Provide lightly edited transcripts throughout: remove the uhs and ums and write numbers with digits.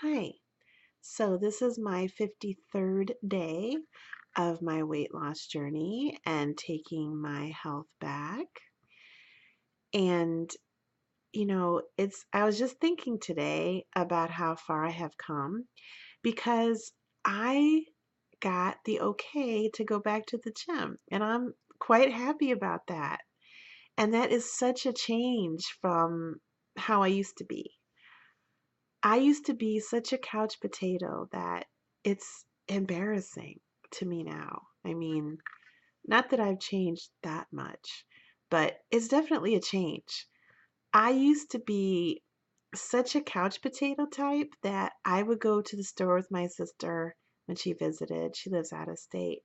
Hi. So this is my 53rd day of my weight loss journey and taking my health back. And I was just thinking today about how far I have come because I got the okay to go back to the gym, and I'm quite happy about that. And that is such a change from how I used to be. I used to be such a couch potato that it's embarrassing to me now. I mean, not that I've changed that much, but it's definitely a change. I used to be such a couch potato type that I would go to the store with my sister when she visited. She lives out of state.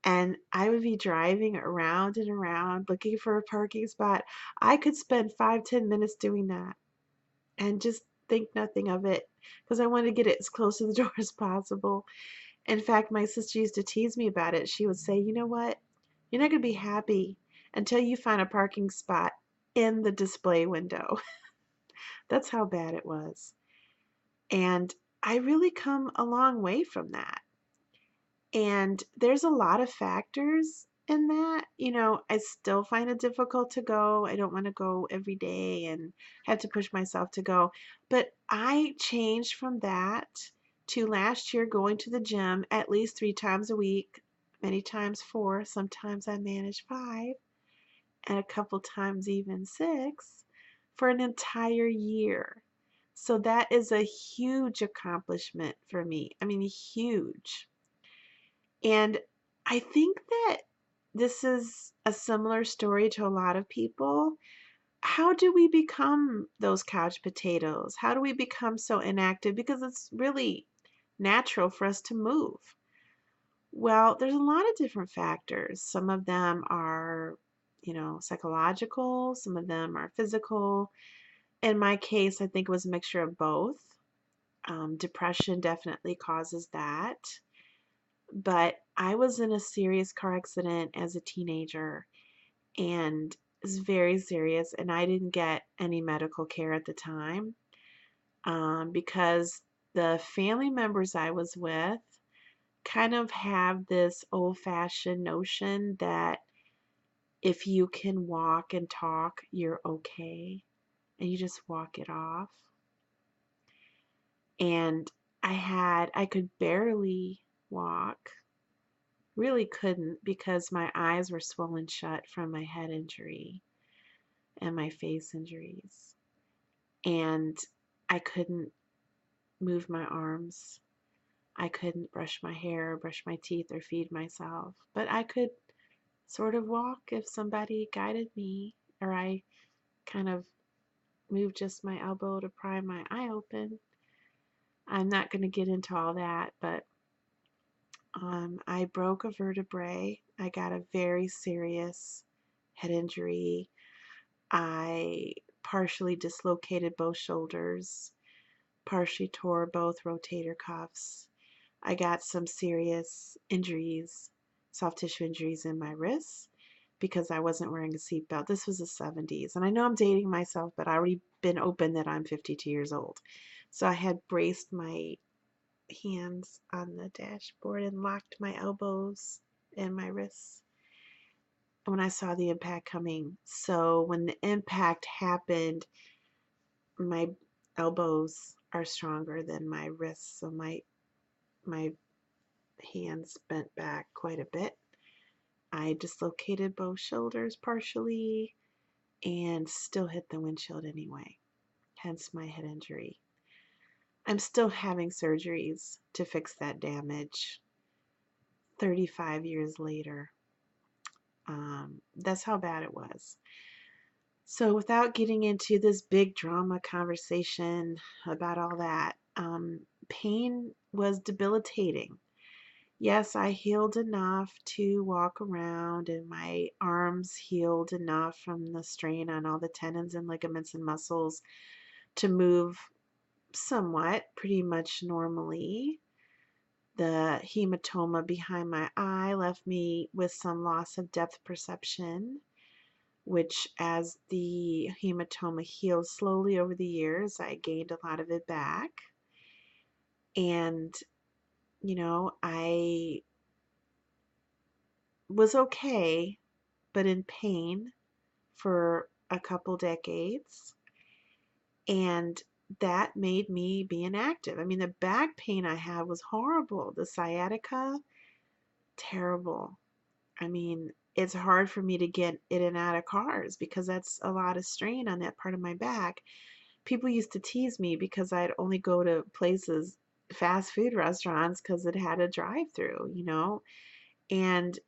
And I would be driving around and around looking for a parking spot. I could spend 5, 10 minutes doing that and just think nothing of it because I wanted to get it as close to the door as possible. In fact, my sister used to tease me about it. She would say, "You know what? You're not going to be happy until you find a parking spot in the display window." That's how bad it was. And I really come a long way from that. And there's a lot of factors in that. I still find it difficult to go. I don't want to go every day and have to push myself to go. But I changed from that to last year going to the gym at least 3 times a week, many times four. Sometimes I manage five, and a couple times even six for an entire year. So that is a huge accomplishment for me. I mean, huge. And I think that this is a similar story to a lot of people. How do we become those couch potatoes? How do we become so inactive? Because it's really natural for us to move. Well, there's a lot of different factors. Some of them are, psychological, some of them are physical. In my case, I think it was a mixture of both. Depression definitely causes that. But I was in a serious car accident as a teenager, and it's very serious, and I didn't get any medical care at the time, because the family members I was with kind of have this old-fashioned notion that if you can walk and talk, you're okay, and you just walk it off. And I could barely walk. Really couldn't because my eyes were swollen shut from my head injury and my face injuries. And I couldn't move my arms. I couldn't brush my hair, brush my teeth, or feed myself. But I could sort of walk if somebody guided me, or I kind of moved just my elbow to pry my eye open. I'm not going to get into all that, but I broke a vertebrae. I got a very serious head injury. I partially dislocated both shoulders, partially tore both rotator cuffs. I got some serious injuries, soft tissue injuries in my wrists because I wasn't wearing a seatbelt. This was the 70s. And I know I'm dating myself, but I already been open that I'm 52 years old. So I had braced my hands on the dashboard and locked my elbows and my wrists when I saw the impact coming. So when the impact happened, my elbows are stronger than my wrists, so my hands bent back quite a bit. I dislocated both shoulders partially and still hit the windshield anyway, hence my head injury. I'm still having surgeries to fix that damage 35 years later. That's how bad it was. So, without getting into this big drama conversation about all that, pain was debilitating. Yes, I healed enough to walk around, and my arms healed enough from the strain on all the tendons and ligaments and muscles to move somewhat, pretty much normally. The hematoma behind my eye left me with some loss of depth perception, which, as the hematoma healed slowly over the years, I gained a lot of it back. And, I was okay, but in pain for a couple decades. And that made me be inactive. I mean, the back pain I had was horrible. The sciatica, terrible. I mean, it's hard for me to get in and out of cars because that's a lot of strain on that part of my back. People used to tease me because I'd only go to places, fast food restaurants, because it had a drive-through. And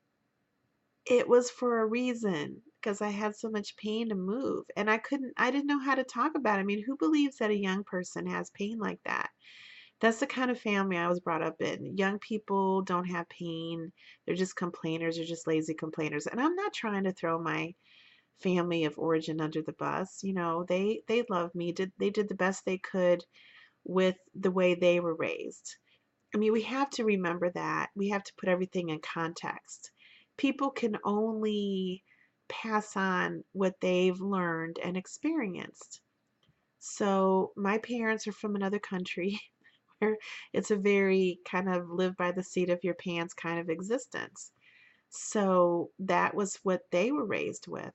it was for a reason because I had so much pain to move and I didn't know how to talk about it. I mean, who believes that a young person has pain like that? That's the kind of family I was brought up in. Young people don't have pain. They're just complainers, they're just lazy complainers. And I'm not trying to throw my family of origin under the bus. They love me. They did the best they could with the way they were raised. I mean, we have to remember that. We have to put everything in context. People can only pass on what they've learned and experienced. So, my parents are from another country where it's a very kind of live by the seat of your pants kind of existence. So, that was what they were raised with,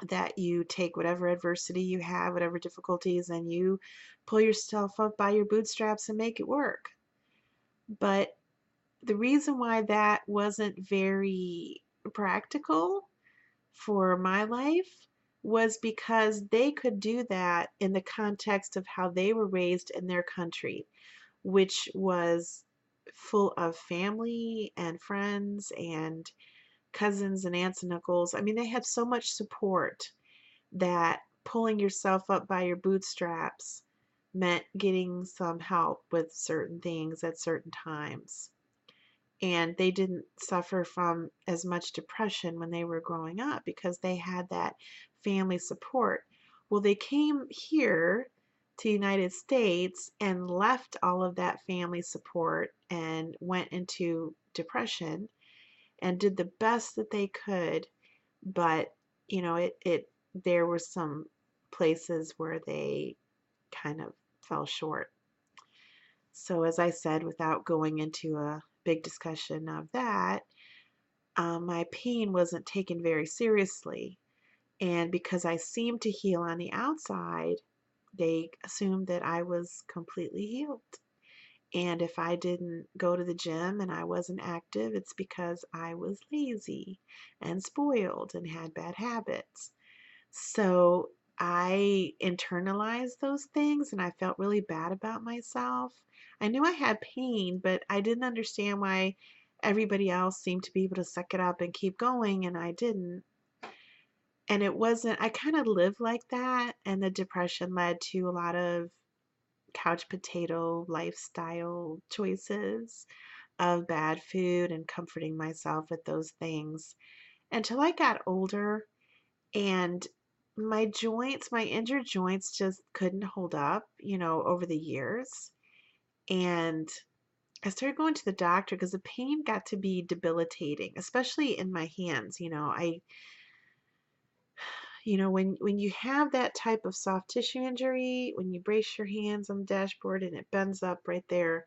that you take whatever adversity you have, whatever difficulties, and you pull yourself up by your bootstraps and make it work. But the reason why that wasn't very practical for my life was because they could do that in the context of how they were raised in their country, which was full of family and friends and cousins and aunts and uncles. I mean, they had so much support that pulling yourself up by your bootstraps meant getting some help with certain things at certain times, and they didn't suffer from as much depression when they were growing up because they had that family support. Well, they came here to the United States and left all of that family support and went into depression and did the best that they could, but it there were some places where they kind of fell short. So, as I said, without going into a big discussion of that, my pain wasn't taken very seriously. And because I seemed to heal on the outside, they assumed that I was completely healed. And if I didn't go to the gym and I wasn't active, it's because I was lazy and spoiled and had bad habits. So I internalized those things and I felt really bad about myself. I knew I had pain, but I didn't understand why everybody else seemed to be able to suck it up and keep going and I didn't. And it wasn't, I kind of lived like that, and the depression led to a lot of couch potato lifestyle choices of bad food and comforting myself with those things until I got older and my injured joints just couldn't hold up, over the years. And I started going to the doctor because the pain got to be debilitating, especially in my hands. When you have that type of soft tissue injury, when you brace your hands on the dashboard and it bends up right there,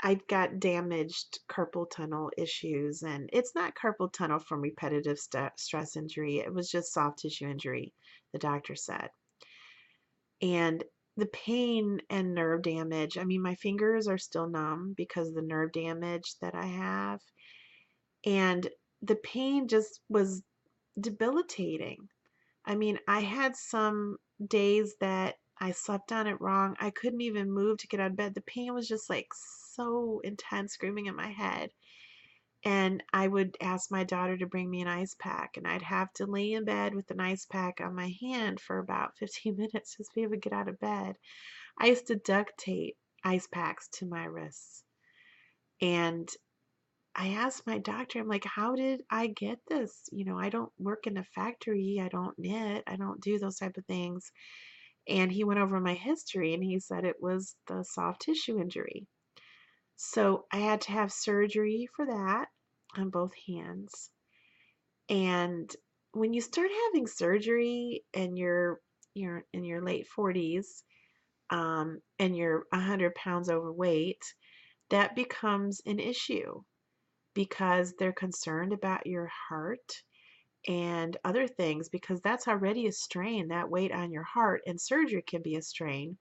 I got damaged carpal tunnel issues. And it's not carpal tunnel from repetitive stress injury, it was just soft tissue injury, the doctor said. And the pain and nerve damage, I mean, my fingers are still numb because of the nerve damage that I have. And the pain just was debilitating. I mean, I had some days that I slept on it wrong. I couldn't even move to get out of bed. The pain was just like so intense, screaming in my head. And I would ask my daughter to bring me an ice pack, and I'd have to lay in bed with an ice pack on my hand for about 15 minutes just to be able to get out of bed. I used to duct tape ice packs to my wrists. And I asked my doctor, I'm like, how did I get this? I don't work in a factory. I don't knit. I don't do those type of things. And he went over my history and he said it was the soft tissue injury. So I had to have surgery for that on both hands. And when you start having surgery and you're in your late 40s, and you're 100 pounds overweight, that becomes an issue because they're concerned about your heart and other things, because that's already a strain, that weight on your heart, and surgery can be a strain.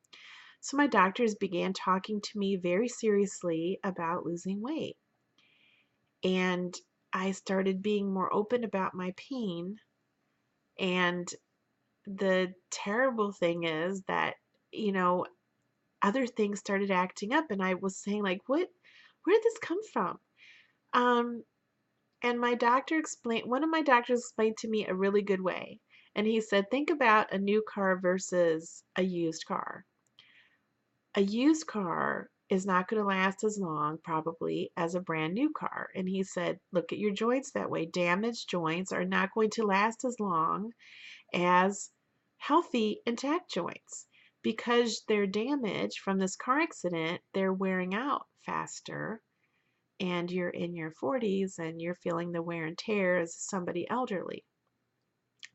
So my doctors began talking to me very seriously about losing weight. And I started being more open about my pain. And the terrible thing is that, you know, other things started acting up, and I was saying like, where did this come from? Um, and one of my doctors explained to me a really good way. And he said, think about a new car versus a used car. A used car is not going to last as long probably as a brand new car. And he said, look at your joints that way. Damaged joints are not going to last as long as healthy, intact joints, because they're damaged from this car accident. They're wearing out faster, and you're in your 40s and you're feeling the wear and tear as somebody elderly.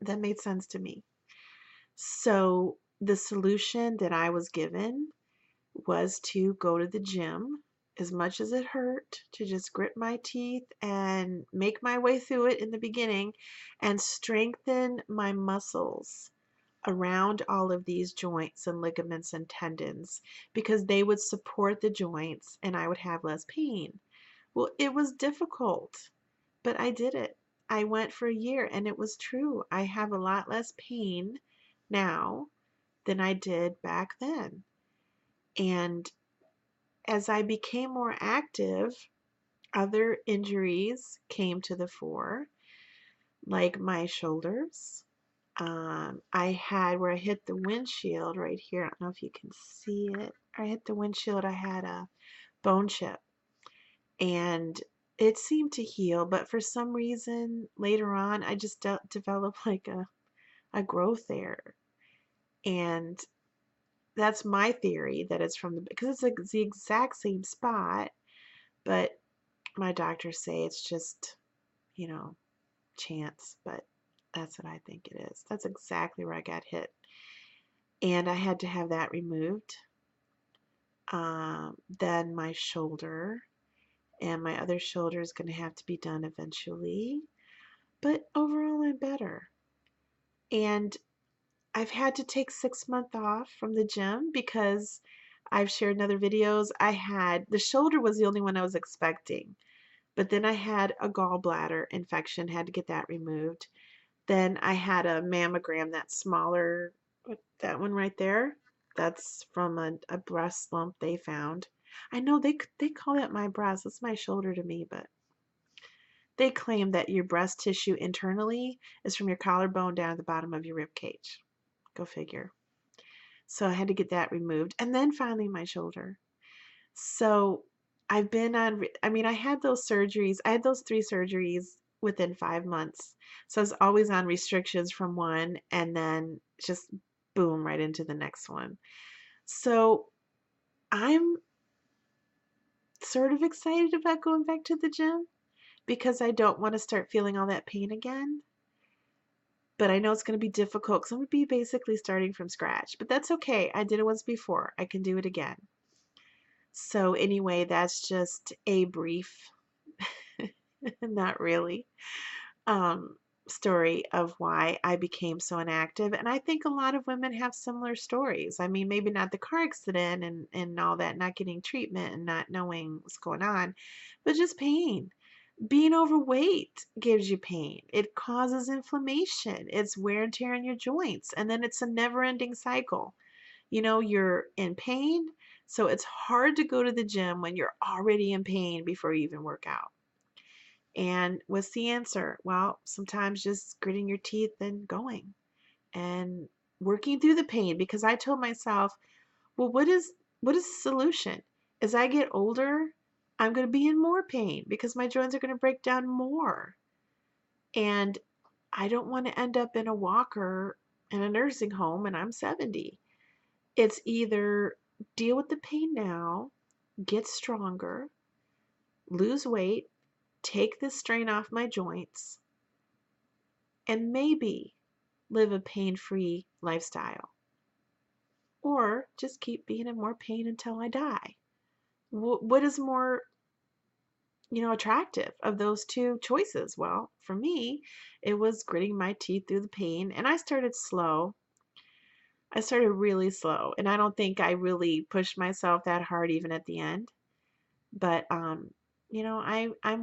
That made sense to me. So the solution that I was given was to go to the gym, as much as it hurt, to just grit my teeth and make my way through it in the beginning and strengthen my muscles around all of these joints and ligaments and tendons, because they would support the joints and I would have less pain. Well, it was difficult, but I did it. I went for a year, and it was true. I have a lot less pain now than I did back then. And as I became more active, other injuries came to the fore, like my shoulders. I had where I hit the windshield right here. I don't know if you can see it. I hit the windshield. I had a bone chip, and it seemed to heal, but for some reason later on, I just developed like a growth there. And that's my theory, that it's from because it's like the exact same spot, but my doctors say it's just, you know, chance, but that's what I think it is. That's exactly where I got hit. And I had to have that removed. Then my shoulder, and my other shoulder is going to have to be done eventually. But overall, I'm better. And I've had to take 6 months off from the gym because I've shared in other videos. The shoulder was the only one I was expecting. But then I had a gallbladder infection, had to get that removed. Then I had a mammogram, that smaller, that one right there. That's from a breast lump they found. I know they call that my breast. It's my shoulder to me, but they claim that your breast tissue internally is from your collarbone down to the bottom of your rib cage. Go figure. So I had to get that removed. And then finally my shoulder. So I've been on, I had those surgeries. I had those 3 surgeries within 5 months. So I was always on restrictions from one, and then just boom, right into the next one. So I'm sort of excited about going back to the gym because I don't want to start feeling all that pain again. But I know it's going to be difficult because I'm going to be basically starting from scratch. But that's okay. I did it once before. I can do it again. So anyway, that's just a brief, not really, um, story of why I became so inactive. And I think a lot of women have similar stories. I mean, maybe not the car accident and all that, not getting treatment and not knowing what's going on, but just pain. Being overweight gives you pain. It causes inflammation. It's wear and tear in your joints. And then it's a never-ending cycle. You know, you're in pain, so it's hard to go to the gym when you're already in pain before you even work out. And what's the answer? Well, sometimes just gritting your teeth and going and working through the pain, because I told myself, well, what is the solution? As I get older, I'm going to be in more pain because my joints are going to break down more. And I don't want to end up in a walker in a nursing home when I'm 70. It's either deal with the pain now, get stronger, lose weight, take the strain off my joints, and maybe live a pain-free lifestyle. Or just keep being in more pain until I die. What is more, attractive of those two choices? Well, for me, it was gritting my teeth through the pain, and I started slow. I started really slow, and I don't think I really pushed myself that hard even at the end. But I'm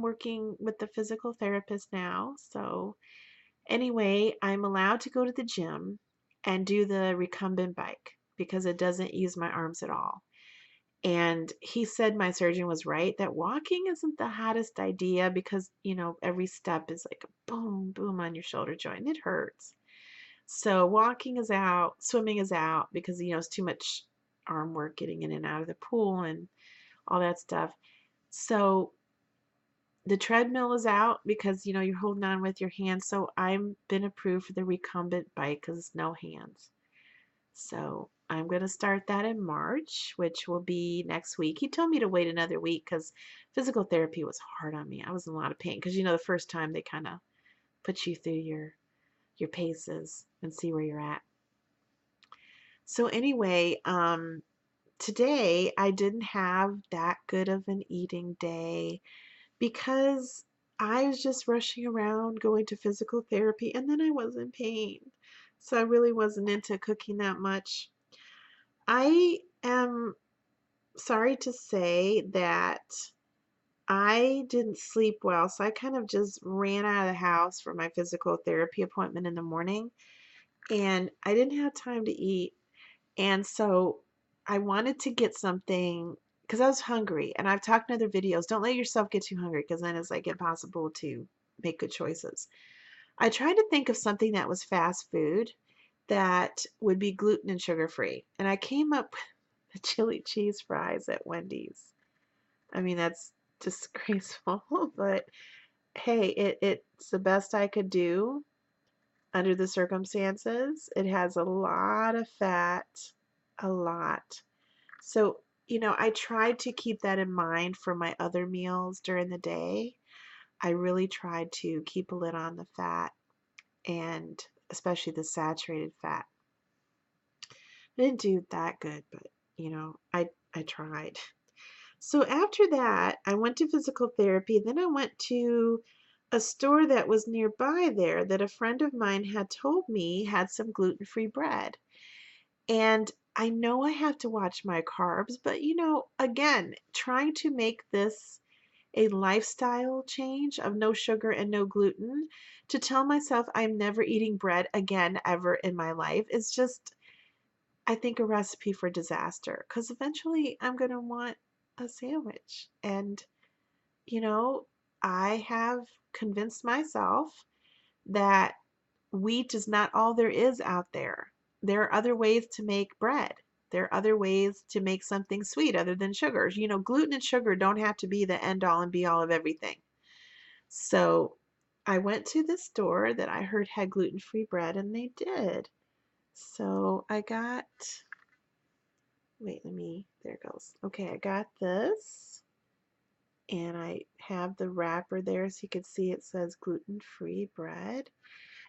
working with the physical therapist now. So anyway, I'm allowed to go to the gym and do the recumbent bike because it doesn't use my arms at all. And he said, my surgeon was right, that walking isn't the hottest idea because, every step is like a boom, boom on your shoulder joint. And it hurts. So walking is out, swimming is out because, it's too much arm work getting in and out of the pool and all that stuff. So the treadmill is out because, you're holding on with your hands. So I've been approved for the recumbent bike because it's no hands. So I'm going to start that in March, which will be next week. He told me to wait another week because physical therapy was hard on me. I was in a lot of pain because, the first time they kind of put you through your paces and see where you're at. So anyway, today I didn't have that good of an eating day because I was just rushing around going to physical therapy and then I was in pain. So I really wasn't into cooking that much. I am sorry to say that I didn't sleep well, so I kind of just ran out of the house for my physical therapy appointment in the morning, and I didn't have time to eat. And so I wanted to get something because I was hungry, and I've talked in other videos, don't let yourself get too hungry because then it's like impossible to make good choices. I tried to think of something that was fast food that would be gluten and sugar free, and I came up with the chili cheese fries at Wendy's. I mean, that's disgraceful, but hey, it's the best I could do under the circumstances. It has a lot of fat, a lot. So, I tried to keep that in mind for my other meals during the day. I really tried to keep a lid on the fat and especially the saturated fat. I didn't do that good, but I tried. So after that, I went to physical therapy. Then I went to a store that was nearby there that a friend of mine had told me had some gluten-free bread. And I know I have to watch my carbs, but again, trying to make this a lifestyle change of no sugar and no gluten, to tell myself I'm never eating bread again ever in my life is just, I think, a recipe for disaster. Because eventually I'm going to want a sandwich. And, you know, I have convinced myself that wheat is not all there is out there. There are other ways to make bread. There are other ways to make something sweet other than sugars. Gluten and sugar don't have to be the end all and be all of everything. So I went to the store that I heard had gluten-free bread, and they did. So I got, there it goes. Okay, I got this, and I have the wrapper there so you can see it says gluten-free bread.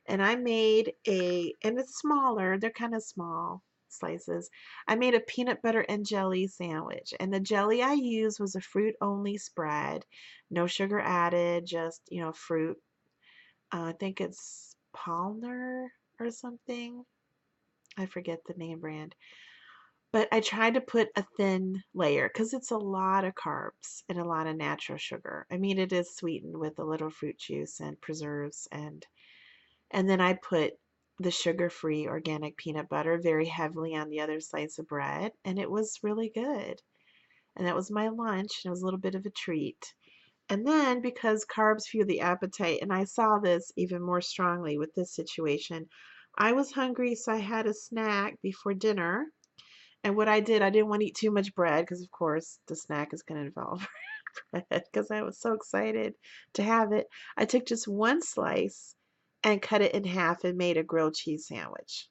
And I made and it's smaller, they're kind of small slices. I made a peanut butter and jelly sandwich. And the jelly I used was a fruit only spread, no sugar added, just, fruit. I think it's Palmer or something. I forget the name brand. But I tried to put a thin layer because it's a lot of carbs and a lot of natural sugar. I mean, it is sweetened with a little fruit juice and preserves, and then I put the sugar-free organic peanut butter very heavily on the other slice of bread, and it was really good. And that was my lunch, and it was a little bit of a treat. And then because carbs fuel the appetite, and I saw this even more strongly with this situation, I was hungry, so I had a snack before dinner. And what I did, I didn't want to eat too much bread because, of course, the snack is going to involve bread because I was so excited to have it. I took just one slice and cut it in half and made a grilled cheese sandwich.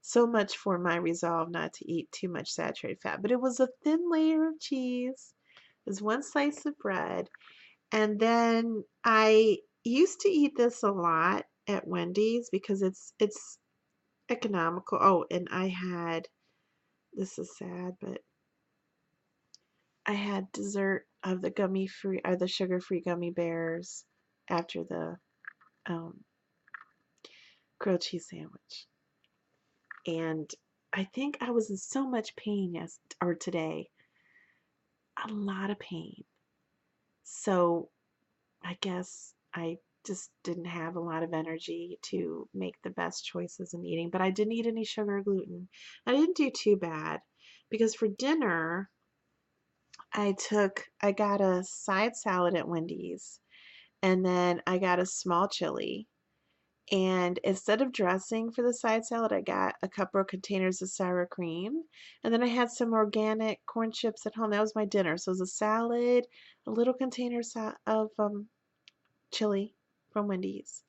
So much for my resolve not to eat too much saturated fat. But it was a thin layer of cheese. It was one slice of bread. And then I used to eat this a lot at Wendy's because it's economical. Oh, and I had this is sad, but I had dessert of the gummy free or the sugar-free gummy bears after the um, grilled cheese sandwich. And I think I was in so much pain today, a lot of pain. So I guess I just didn't have a lot of energy to make the best choices in eating, but I didn't eat any sugar or gluten. I didn't do too bad because for dinner, I got a side salad at Wendy's and then I got a small chili. And instead of dressing for the side salad, I got a couple of containers of sour cream. And then I had some organic corn chips at home. That was my dinner. So it was a salad, a little container of chili from Wendy's.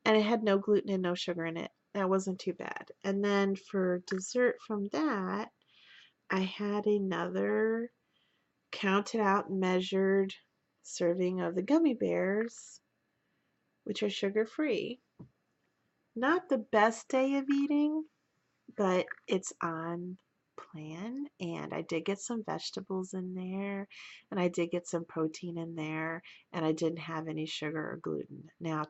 And it had no gluten and no sugar in it. That wasn't too bad. And then for dessert from that, I had another counted out and measured serving of the gummy bears, which are sugar free. Not the best day of eating, but it's on plan. And I did get some vegetables in there, and I did get some protein in there, and I didn't have any sugar or gluten. Now,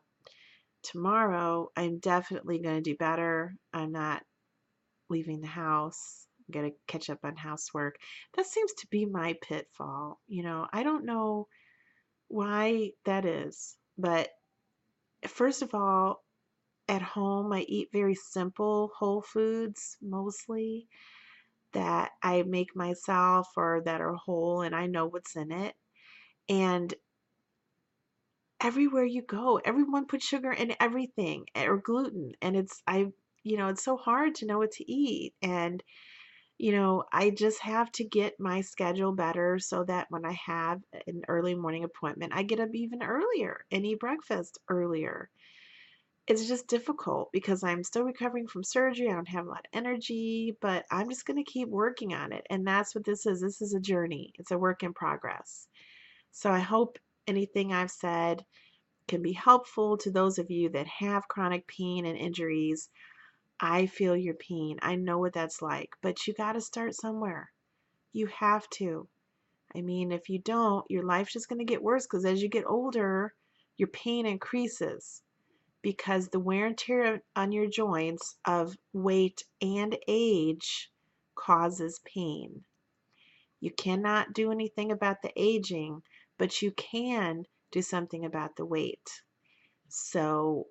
tomorrow, I'm definitely going to do better. I'm not leaving the house. I'm going to catch up on housework. That seems to be my pitfall. I don't know why that is, but first of all, at home, I eat very simple whole foods mostly that I make myself or that are whole and I know what's in it. And everywhere you go, everyone puts sugar in everything or gluten. And it's so hard to know what to eat. And, I just have to get my schedule better so that when I have an early morning appointment, I get up even earlier and eat breakfast earlier. It's just difficult because I'm still recovering from surgery. I don't have a lot of energy, but I'm just going to keep working on it. And that's what this is. This is a journey, it's a work in progress. So I hope anything I've said can be helpful to those of you that have chronic pain and injuries. I feel your pain. I know what that's like, but you got to start somewhere. You have to. I mean, if you don't, your life's just going to get worse because as you get older, your pain increases because the wear and tear on your joints of weight and age causes pain. You cannot do anything about the aging, but you can do something about the weight. So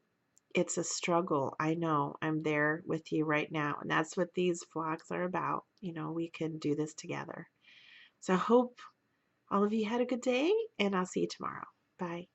it's a struggle. I know. I'm there with you right now. And that's what these vlogs are about. We can do this together. So I hope all of you had a good day, and I'll see you tomorrow. Bye.